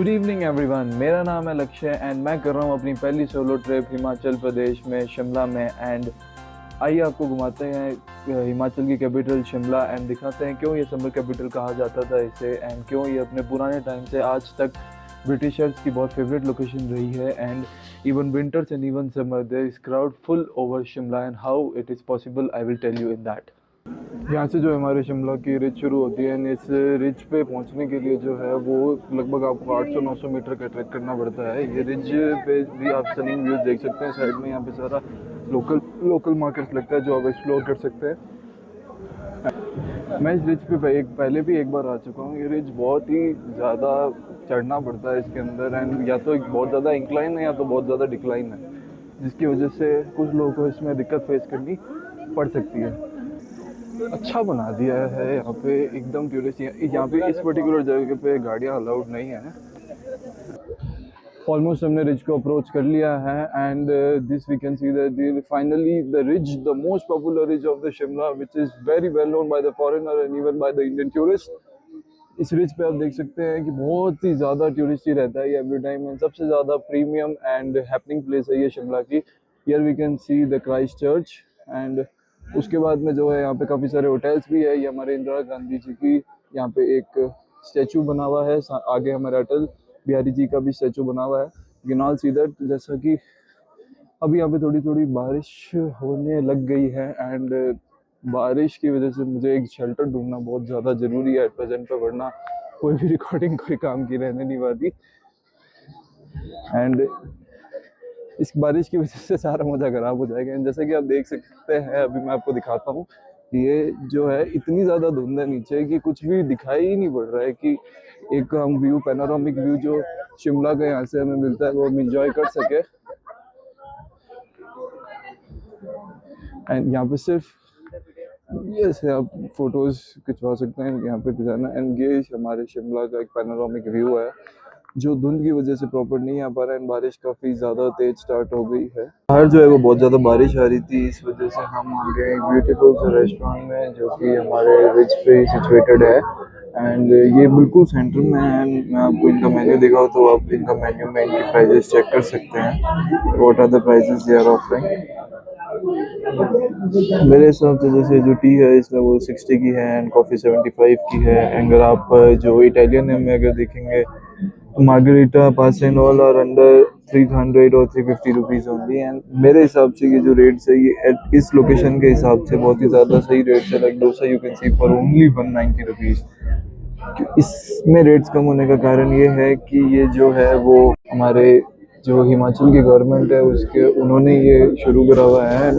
Good evening everyone, मेरा नाम है लक्ष्य एंड मैं कर रहा हूँ अपनी पहली सोलो ट्रिप हिमाचल प्रदेश में शिमला में। एंड आइए आपको घुमाते हैं हिमाचल की कैपिटल शिमला एंड दिखाते हैं क्यों ये समर कैपिटल कहा जाता था इसे, एंड क्यों ये अपने पुराने टाइम से आज तक ब्रिटिशर्स की बहुत फेवरेट लोकेशन रही है। And even winters and even summer there is crowd full over Shimla and how it is possible I will tell you in that. यहाँ से जो हमारे शिमला की रिज शुरू होती है, इस रिज पे पहुँचने के लिए जो है वो लगभग आपको 800-900 मीटर का ट्रैक करना पड़ता है। ये रिज पे भी आप स्टनिंग व्यूज देख सकते हैं। साइड में यहाँ पे सारा लोकल मार्केट्स लगता है जो आप एक्सप्लोर कर सकते हैं। मैं इस रिज पे पहले भी एक बार आ चुका हूँ। ये रिज बहुत ही ज़्यादा चढ़ना पड़ता है इसके अंदर, एंड या तो बहुत ज़्यादा इंक्लाइन है या तो बहुत ज़्यादा डिक्लाइन है, जिसकी वजह से कुछ लोगों को इसमें दिक्कत फेस करनी पड़ सकती है। अच्छा बना दिया है यहाँ पे एकदम टूरिस्ट। यहाँ पे इस पर्टिकुलर जगह पे गाड़ियाँ अलाउड नहीं है। ऑलमोस्ट हमने रिज को अप्रोच कर लिया है and this we can see that finally the ridge, the most popular ridge of the Shimla which is very well known by the foreigner and even by the Indian tourist. इस ridge पे आप देख सकते हैं कि बहुत ही ज़्यादा टूरिस्ट ही रहता है ये एवरी टाइम, एंड सबसे ज़्यादा प्रीमियम एंड हैपनिंग प्लेस है ये शिमला की। Here we can see the Christ Church एंड उसके बाद में जो है यहाँ पे काफ़ी सारे होटल्स भी है। ये हमारे इंदिरा गांधी जी की यहाँ पे एक स्टैचू बना हुआ है। आगे हमारे अटल बिहारी जी का भी स्टैचू बना हुआ है। You can all see that. जैसा कि अभी यहाँ पे थोड़ी थोड़ी बारिश होने लग गई है एंड बारिश की वजह से मुझे एक शेल्टर ढूंढना बहुत ज़्यादा ज़रूरी है एट प्रेजेंट पे, वरना कोई भी रिकॉर्डिंग कोई काम की रहने नहीं वाली। एंड इस बारिश की वजह से सारा मज़ा खराब हो जाएगा। जैसे कि आप देख सकते हैं, अभी मैं आपको दिखाता हूँ, ये जो है इतनी ज़्यादा धुंध है नीचे कि कुछ भी दिखाई ही नहीं पड़ रहा है कि एक हम व्यू, पैनोरामिक व्यू जो शिमला का यहाँ से हमें मिलता है वो हम इंजॉय कर सके। एंड यहाँ पे सिर्फ ये से आप फोटोज़ खिंचवा सकते हैं यहाँ पे डिजाइनर। एंड ये हमारे शिमला का एक पैनोरामिक व्यू है जो धुंध की वजह से प्रॉपर नहीं आ पा रहा है। बारिश काफ़ी ज़्यादा तेज स्टार्ट हो गई है। बाहर जो है वो बहुत ज़्यादा बारिश आ रही थी, इस वजह से हम आ गए एक ब्यूटीफुल से रेस्टोरेंट में जो कि हमारे रिज पे सिचुएटेड है एंड ये बिल्कुल सेंटर में है। मैं आपको इनका मेन्यू दिखाऊँ तो आप इनका मेन्यू में इनकी प्राइजेस चेक कर सकते हैं, what are the prices they are offering. मेरे हिसाब से जैसे जो टी है इसमें वो 60 की है एंड कॉफ़ी 75 की है। अगर आप जो इटालियन में अगर देखेंगे margherita pass and all are under 300 और 350 रुपीज़ ओनली। एंड मेरे हिसाब से ये जो रेट्स है ये एट इस लोकेशन के हिसाब से बहुत ही ज़्यादा सही रेट्स है। Like dosa you can C for only 190 rupees. इसमें रेट्स कम होने का कारण ये है कि ये जो है वो हमारे जो हिमाचल की गवर्नमेंट है उसके उन्होंने ये शुरू करा हुआ है।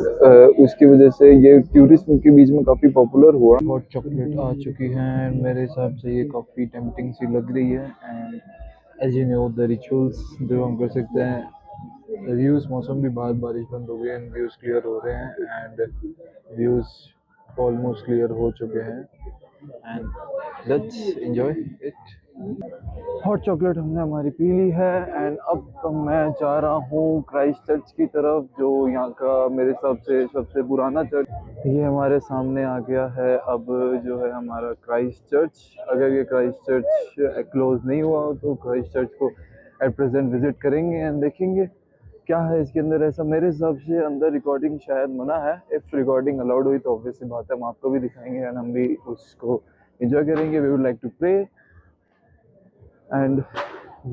उसकी वजह से ये टूरिस्ट के बीच में काफ़ी पॉपुलर हुआ। हॉट चॉकलेट आ चुकी है, मेरे हिसाब से ये काफ़ी टेम्पटिंग सी लग रही है। And as you know the rituals जो हम कर सकते हैं। व्यूज़, मौसम भी बाद बारिश बंद हो गई एंड व्यूज़ क्लियर हो रहे हैं एंड व्यूज़ ऑलमोस्ट क्लियर हो चुके हैं and let's enjoy it. Hot chocolate हमने हमारी पी ली है एंड अब मैं जा रहा हूँ क्राइस्ट चर्च की तरफ, जो यहाँ का मेरे हिसाब से सबसे पुराना चर्च। ये हमारे सामने आ गया है अब जो है हमारा क्राइस्ट चर्च। अगर ये क्राइस्ट चर्च क्लोज नहीं हुआ हो तो क्राइस्ट चर्च को एट प्रेजेंट विजिट करेंगे एंड देखेंगे क्या है इसके अंदर। ऐसा मेरे हिसाब से अंदर रिकॉर्डिंग शायद मना है। इफ़ रिकॉर्डिंग अलाउड हुई तो ऑब्वियसली बात है हम आपको भी दिखाएंगे एंड हम भी उसको इंजॉय करेंगे। We would like to pray एंड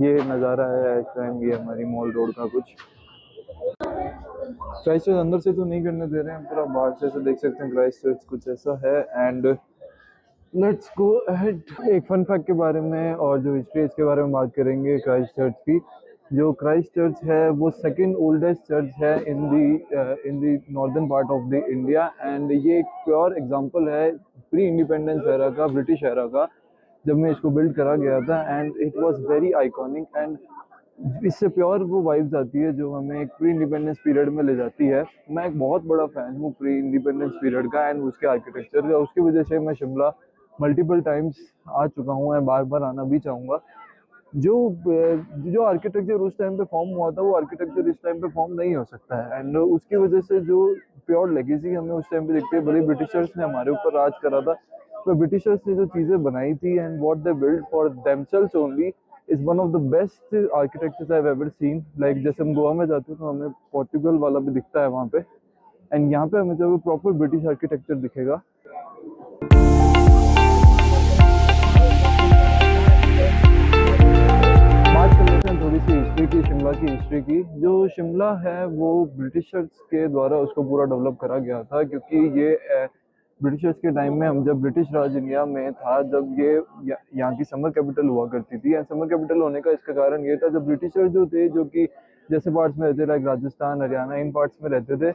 ये नज़ारा है इस टाइम, ये हमारी मॉल रोड का कुछ। क्राइस्ट चर्च अंदर से तो नहीं करने दे रहे हैं, पूरा बाहर से देख सकते हैं क्राइस्ट चर्च कुछ ऐसा है। And let's go ahead. एक फन फैक्ट के बारे में और जो हिस्ट्री इसके बारे में बात करेंगे क्राइस्ट चर्च की। जो क्राइस्ट चर्च है वो सेकंड ओल्डेस्ट चर्च है in the northern part of the India and ये एक प्योर एग्जांपल है प्री इंडिपेंडेंस एरा का, ब्रिटिश एरा का, जब मैं इसको बिल्ड करा गया था and it was very iconic. And इससे प्योर वो वाइब्स आती है जो हमें एक प्री इंडिपेंडेंस पीरियड में ले जाती है। मैं एक बहुत बड़ा फैन हूँ प्री इंडिपेंडेंस पीरियड का एंड उसके आर्किटेक्चर का। उसकी वजह से मैं शिमला मल्टीपल टाइम्स आ चुका हूँ और बार बार आना भी चाहूँगा। जो जो आर्किटेक्चर उस टाइम पे फॉर्म हुआ था वो आर्किटेक्चर इस टाइम पे फॉर्म नहीं हो सकता है एंड उसकी वजह से जो प्योर लेगेसी हमें उस टाइम पे दिखती है। भले ब्रिटिशर्स ने हमारे ऊपर राज करा था, तो ब्रिटिशर्स ने जो चीज़ें बनाई थी and what they build for themselves only, is one of the best architectures I have ever seen. Like जैसे हम गोवा में जाते हैं तो हमें पोर्टुगल वाला भी दिखता है वहाँ पे, एंड यहाँ पे हमें जब प्रॉपर ब्रिटिश आर्किटेक्चर दिखेगा। बात कर लेते हैं थोड़ी सी हिस्ट्री की, शिमला की हिस्ट्री की। जो शिमला है वो ब्रिटिशर्स के द्वारा उसको पूरा डेवलप करा गया था, क्योंकि ये ब्रिटिशर्स के टाइम में, हम जब ब्रिटिश राज इंडिया में था, जब ये यहाँ की समर कैपिटल हुआ करती थी। एंड समर कैपिटल होने का इसका कारण ये था, जब ब्रिटिशर्स जो थे, जो कि जैसे पार्ट्स में रहते, लाइक राजस्थान, हरियाणा, इन पार्ट्स में रहते थे,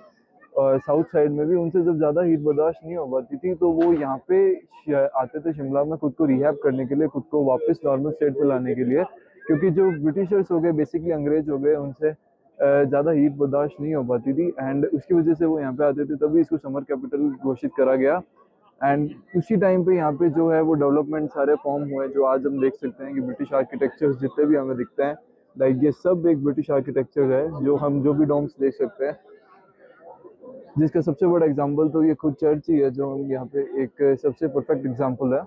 और साउथ साइड में भी, उनसे जब ज़्यादा हीट बर्दाश्त नहीं हो पाती थी तो वो यहाँ पे आते थे शिमला में खुद को रिहैब करने के लिए, खुद को वापस नॉर्मल स्टेट पे लाने के लिए। क्योंकि जो ब्रिटिशर्स हो गए, बेसिकली अंग्रेज हो गए, उनसे ज़्यादा हीट बर्दाश्त नहीं हो पाती थी, एंड उसकी वजह से वो यहाँ पे आते थे। तभी इसको समर कैपिटल घोषित करा गया। एंड उसी टाइम पे यहाँ पे जो है वो डेवलपमेंट सारे फॉर्म हुए, जो आज हम देख सकते हैं कि ब्रिटिश आर्किटेक्चर्स जितने भी हमें दिखते हैं, लाइक ये सब एक ब्रिटिश आर्किटेक्चर है। जो हम जो भी डोम्स देख सकते हैं, जिसका सबसे बड़ा एग्जाम्पल तो ये खुद चर्च ही है, जो यहाँ पे एक सबसे परफेक्ट एग्जाम्पल है।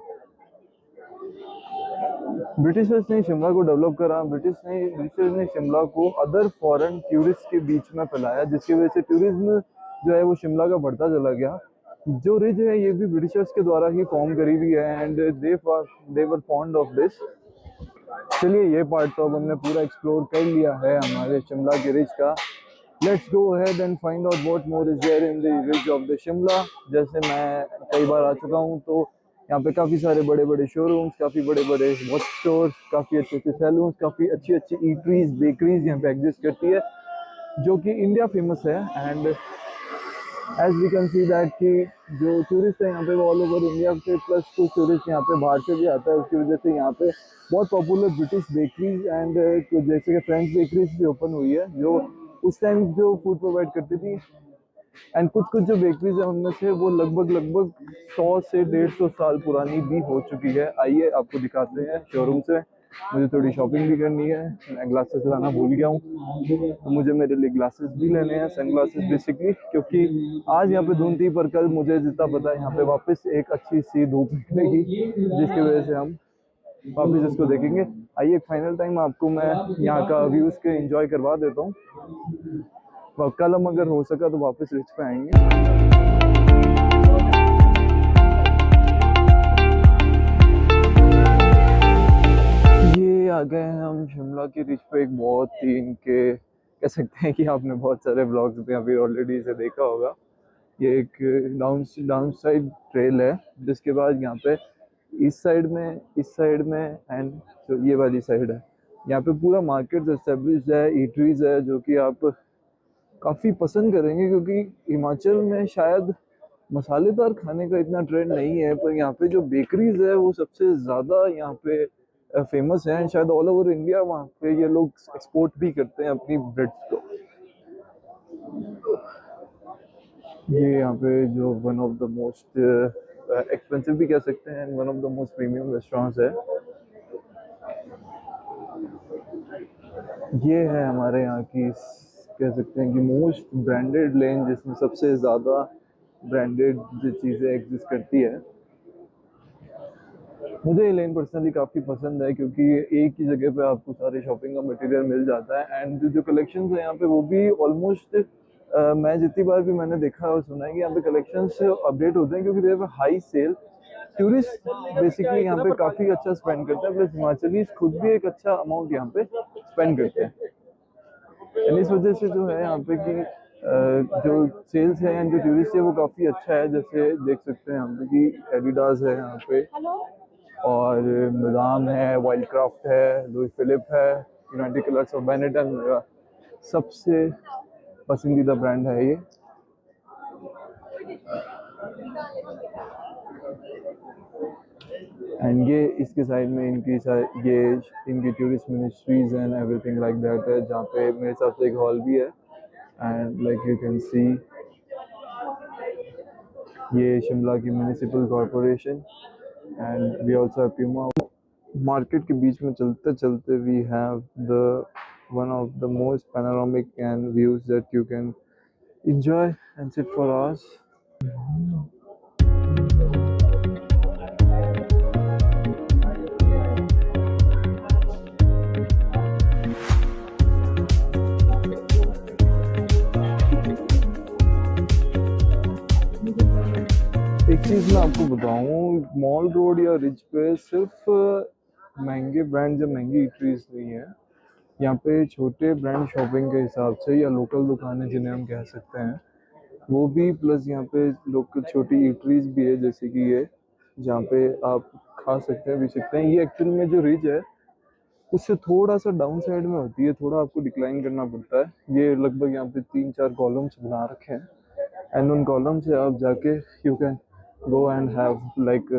ब्रिटिशर्स ने शिमला को डेवलप करा। ब्रिटिशर्स ने शिमला को अदर फॉरेन टूरिस्ट के बीच में फैलाया, जिसकी वजह से टूरिज्म जो है वो शिमला का बढ़ता चला गया। जो रिज है ये भी ब्रिटिशर्स के द्वारा ही फॉर्म करी हुई है, and they were fond of this. चलिए, ये पार्ट तो अब हमने पूरा एक्सप्लोर कर लिया है हमारे शिमला के रिज का। Let's go ahead and find out what more is there in the ridge of the Shimla. जैसे मैं कई बार आ चुका हूँ, तो यहाँ पे काफ़ी सारे बड़े बड़े शोरूम्स, काफ़ी बड़े बड़े वॉच स्टोर्स, काफ़ी अच्छे अच्छे सैलून्स, काफ़ी अच्छी अच्छी ईटरीज, बेकरीज यहाँ पे एग्जिस्ट करती है, जो कि इंडिया फेमस है। And as we can see that कि जो टूरिस्ट है यहाँ पे वो ऑल ओवर इंडिया से, प्लस कुछ टूरिस्ट यहाँ पे बाहर से भी आता है। उसकी वजह से यहाँ पे बहुत पॉपुलर ब्रिटिश बेकरीज एंड जैसे कि फ्रेंच बेकरीज भी ओपन हुई है, जो उस टाइम जो फूड प्रोवाइड करती थी। एंड कुछ जो बेकरीज है उनमें से वो लगभग 100 से 150 साल पुरानी भी हो चुकी है। आइए आपको दिखाते हैं शोरूम से। मुझे थोड़ी शॉपिंग भी करनी है, मैं ग्लासेस लाना भूल गया हूँ, तो मुझे मेरे लिए ग्लासेस भी लेने हैं, सन ग्लासेस बेसिकली, क्योंकि आज यहाँ पे धुंध थी, पर कल मुझे जितना पता है यहाँ पे वापस एक अच्छी सी धूप निकलेगी, जिसकी वजह से हम वापस इसको देखेंगे। आइए एक फाइनल टाइम आपको मैं यहाँ का व्यूज के एंजॉय करवा देता हूँ। कल हम अगर हो सका तो वापस रिच पे आएंगे। ये आ गए हैं हम शिमला की रिच पे। एक बहुत ही इनके कह सकते हैं कि आपने बहुत सारे ब्लॉग्स में अभी ऑलरेडी इसे देखा होगा। ये एक डाउन साइड ट्रेल है, जिसके बाद यहाँ पे इस साइड में एंड जो ये वाली साइड है, यहाँ पे पूरा मार्केट एस्टेब्लिश्ड है, ईटरीज है, जो कि आप काफ़ी पसंद करेंगे, क्योंकि हिमाचल में शायद मसालेदार खाने का इतना ट्रेंड नहीं है, पर यहाँ पे जो बेकरीज है वो सबसे ज़्यादा यहाँ पे फेमस है। शायद ऑल ओवर इंडिया वहाँ पे ये लोग एक्सपोर्ट भी करते हैं अपनी ब्रेड्स को। ये यहाँ पे जो one of the most expensive भी कह सकते हैं, one of the most premium restaurants है। ये है हमारे यहाँ की कह सकते हैं कि मोस्ट ब्रांडेड लेन, जिसमें सबसे ज़्यादा ब्रांडेड चीज़ें एग्जिस्ट करती है। मुझे ये लेन पर्सनली काफ़ी पसंद है, क्योंकि एक ही जगह पे आपको सारे शॉपिंग का मटेरियल मिल जाता है, एंड जो कलेक्शंस है यहाँ पे वो भी ऑलमोस्ट मैं जितनी बार भी मैंने देखा और सुना है कि यहाँ पे कलेक्शंस अपडेट होते हैं, क्योंकि देयर पे हाई सेल। टूरिस्ट बेसिकली यहाँ पे काफ़ी अच्छा स्पेंड करते हैं, प्लस हिमाचलीज खुद भी एक अच्छा अमाउंट यहाँ पे स्पेंड करते हैं। इस वजह से जो है यहाँ पे कि जो सेल्स है एंड जो टूरिस्ट है वो काफ़ी अच्छा है। जैसे देख सकते हैं यहाँ पे कि एडिडास है यहाँ पे, और मिलान है, वाइल्डक्राफ्ट है, लुई फिलिप है, यूनाइटेड कलर्स ऑफ बेनेटन, मेरा सबसे पसंदीदा ब्रांड है ये। एंड ये इसके साइड में इनकी tourist ministries and everything like that है, जहाँ पे मेरे हिसाब से एक हॉल भी है। And like you can see ये शिमला की municipal corporation, and we also have Puma. Market के बीच में चलते चलते we have the one of the most panoramic and views that you can enjoy and sit for hours. चीज़ मैं आपको बताऊँ, मॉल रोड या रिज पे सिर्फ महंगे ब्रांड्स या महंगी इटरीज नहीं है। यहाँ पे छोटे ब्रांड शॉपिंग के हिसाब से या लोकल दुकानें जिन्हें हम कह सकते हैं वो भी, प्लस यहाँ पे लोकल छोटी इटरीज भी है जैसे कि ये, जहाँ पे आप खा सकते हैं, पी सकते हैं। ये एक्चुअल में जो रिज है उससे थोड़ा सा डाउन साइड में होती है, थोड़ा आपको डिक्लाइन करना पड़ता है। ये लगभग यहाँ पे 3-4 कॉलम्स बना रखे हैं एंड उन कॉलम से आप जाके you can go and have like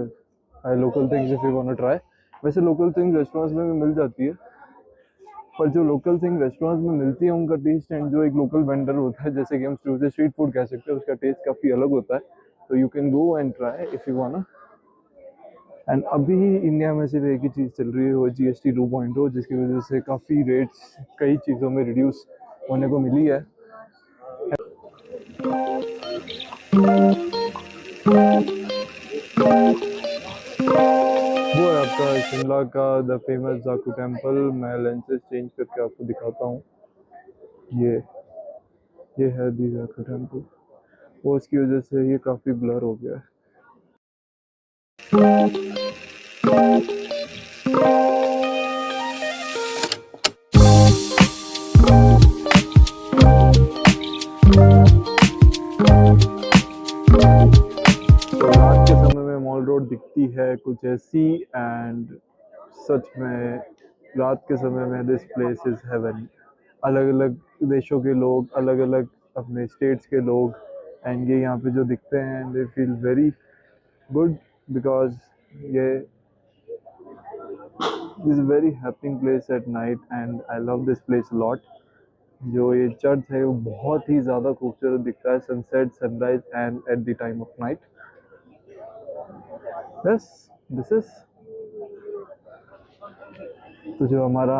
local things if you want to try. वैसे लोकल थिंग्स रेस्टोरेंट्स में भी मिल जाती है, पर जो लोकल थिंग रेस्टोरेंट्स में मिलती है उनका टेस्ट एंड जो एक लोकल वेंडर होता है, जैसे कि हम उसे स्ट्रीट फूड कह सकते हैं, उसका टेस्ट काफ़ी अलग होता है। तो you can go and try if you want. And अभी इंडिया में सिर्फ एक ही चीज़ चल रही है, वो GST 2.0, जिसकी वजह से काफ़ी रेट्स कई चीज़ों में रिड्यूस होने को मिली है। वो है आपका शिमला का द फेमस जाकू टेम्पल। मैं लेंसेज चेंज करके आपको दिखाता हूँ। ये है दी जाकू टेम्पल। वो उसकी वजह से ये काफ़ी ब्लर हो गया है। तो रात के समय में मॉल रोड दिखती है कुछ ऐसी, एंड सच में रात के समय में दिस प्लेस इज हेवन। अलग अलग देशों के लोग, अलग अलग अपने स्टेट्स के लोग, एंड ये यहाँ पे जो दिखते हैं they feel very good because ये is very happening place at night and I love this place lot. जो ये चर्च है वो बहुत ही ज़्यादा खूबसूरत दिखता है sunset, sunrise and at the time of night. बस दिस इज तो जो हमारा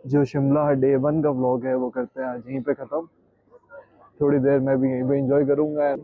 जो शिमला डे 1 का व्लॉग है वो करते हैं आज यहीं पे ख़त्म। थोड़ी देर मैं भी यहीं पे एंजॉय करूँगा।